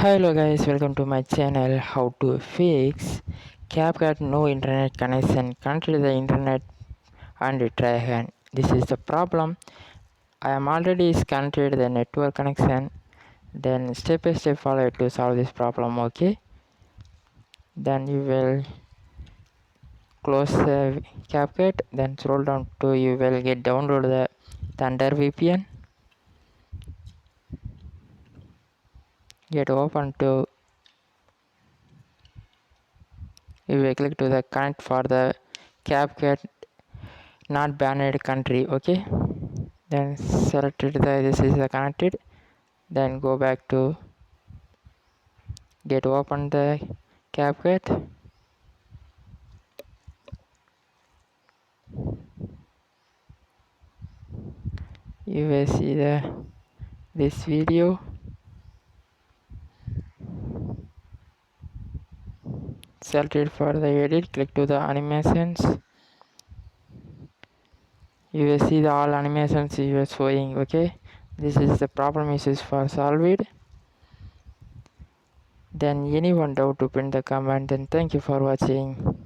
Hello guys, welcome to my channel. How to fix CapCut no internet connection. Connect to the internet and try again. This is the problem. I am already connected the network connection. Then step by step follow it to solve this problem. Okay. Then you will close the CapCut. Then scroll down to you will get download the Thunder VPN. Get open to you will click to the connect for the CapCut not banned country. Okay. Then select it this is the connected, then go back to get open the CapCut. You will see this video. Select it for the edit, click to the animations. You will see the all animations you are showing. Okay, this is the problem issues for solve it. Then anyone doubt to print the comment. Then thank you for watching.